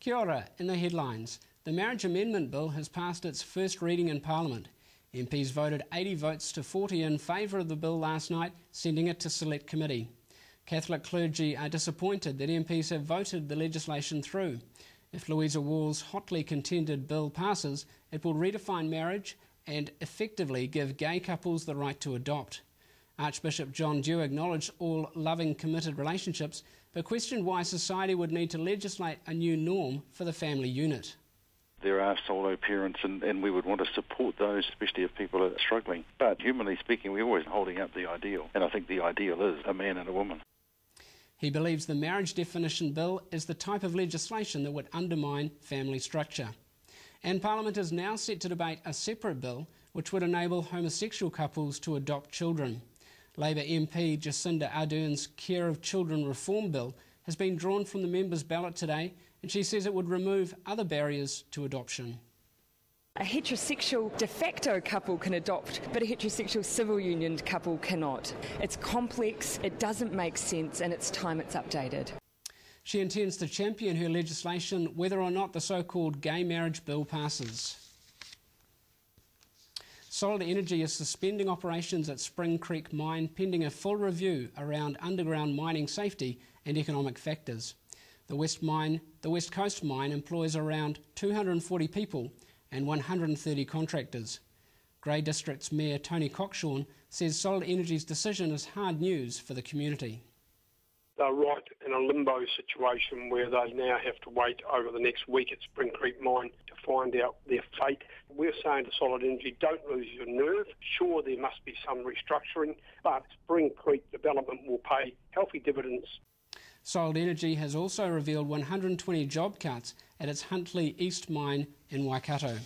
Kia ora. In the headlines, the Marriage Amendment Bill has passed its first reading in Parliament. MPs voted 80 votes to 40 in favour of the bill last night, sending it to Select Committee. Catholic clergy are disappointed that MPs have voted the legislation through. If Louisa Wall's hotly contended bill passes, it will redefine marriage and effectively give gay couples the right to adopt. Archbishop John Dew acknowledged all loving, committed relationships, but questioned why society would need to legislate a new norm for the family unit. There are solo parents and we would want to support those, especially if people are struggling. But humanly speaking, we're always holding up the ideal, and I think the ideal is a man and a woman. He believes the marriage definition bill is the type of legislation that would undermine family structure. And Parliament is now set to debate a separate bill which would enable homosexual couples to adopt children. Labour MP Jacinda Ardern's Care of Children Reform Bill has been drawn from the members' ballot today, and she says it would remove other barriers to adoption. A heterosexual de facto couple can adopt, but a heterosexual civil union couple cannot. It's complex, it doesn't make sense, and it's time it's updated. She intends to champion her legislation whether or not the so-called gay marriage bill passes. Solid Energy is suspending operations at Spring Creek Mine pending a full review around underground mining safety and economic factors. The West Coast Mine employs around 240 people and 130 contractors. Grey District's Mayor Tony Cockshawn says Solid Energy's decision is hard news for the community. They're right in a limbo situation where they now have to wait over the next week at Spring Creek Mine to find out their fate. We're saying to Solid Energy, don't lose your nerve. Sure, there must be some restructuring, but Spring Creek development will pay healthy dividends. Solid Energy has also revealed 120 job cuts at its Huntley East mine in Waikato.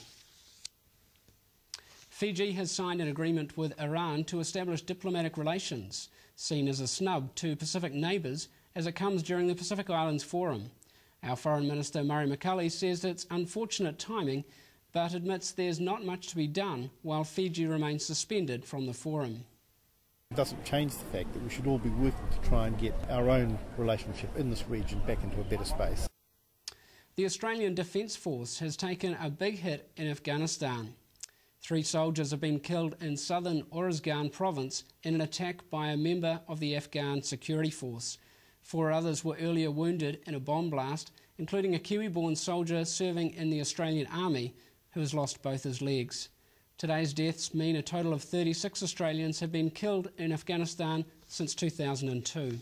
Fiji has signed an agreement with Iran to establish diplomatic relations, seen as a snub to Pacific neighbours as it comes during the Pacific Islands Forum. Our Foreign Minister Murray McCulley says it's unfortunate timing, but admits there's not much to be done while Fiji remains suspended from the forum. It doesn't change the fact that we should all be working to try and get our own relationship in this region back into a better space. The Australian Defence Force has taken a big hit in Afghanistan. 3 soldiers have been killed in southern Uruzgan province in an attack by a member of the Afghan security force. 4 others were earlier wounded in a bomb blast, including a Kiwi-born soldier serving in the Australian Army who has lost both his legs. Today's deaths mean a total of 36 Australians have been killed in Afghanistan since 2002.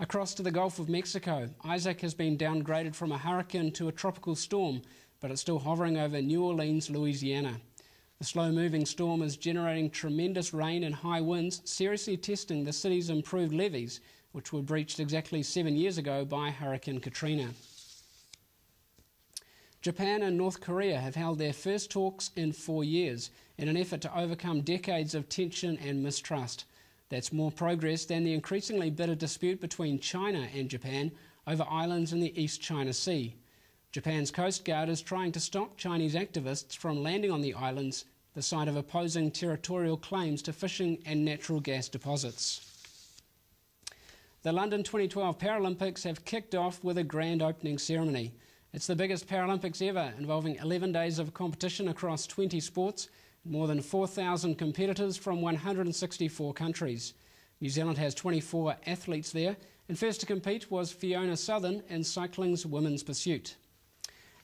Across to the Gulf of Mexico, Isaac has been downgraded from a hurricane to a tropical storm, but it's still hovering over New Orleans, Louisiana. The slow-moving storm is generating tremendous rain and high winds, seriously testing the city's improved levees, which were breached exactly 7 years ago by Hurricane Katrina. Japan and North Korea have held their first talks in 4 years in an effort to overcome decades of tension and mistrust. That's more progress than the increasingly bitter dispute between China and Japan over islands in the East China Sea. Japan's Coast Guard is trying to stop Chinese activists from landing on the islands, the site of opposing territorial claims to fishing and natural gas deposits. The London 2012 Paralympics have kicked off with a grand opening ceremony. It's the biggest Paralympics ever, involving 11 days of competition across 20 sports, more than 4,000 competitors from 164 countries. New Zealand has 24 athletes there, and first to compete was Fiona Southern in cycling's women's pursuit.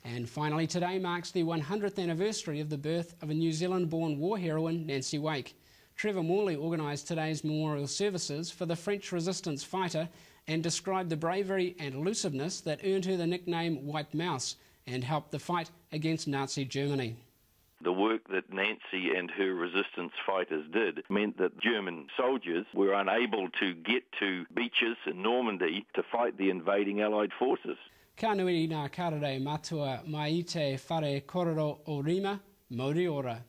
And finally, today marks the 100th anniversary of the birth of a New Zealand-born war heroine, Nancy Wake. Trevor Morley organised today's memorial services for the French resistance fighter and described the bravery and elusiveness that earned her the nickname White Mouse and helped the fight against Nazi Germany. The work that Nancy and her resistance fighters did meant that German soldiers were unable to get to beaches in Normandy to fight the invading Allied forces. Ka nui ngā karere matua mai te whare kororo o rima, mauri ora.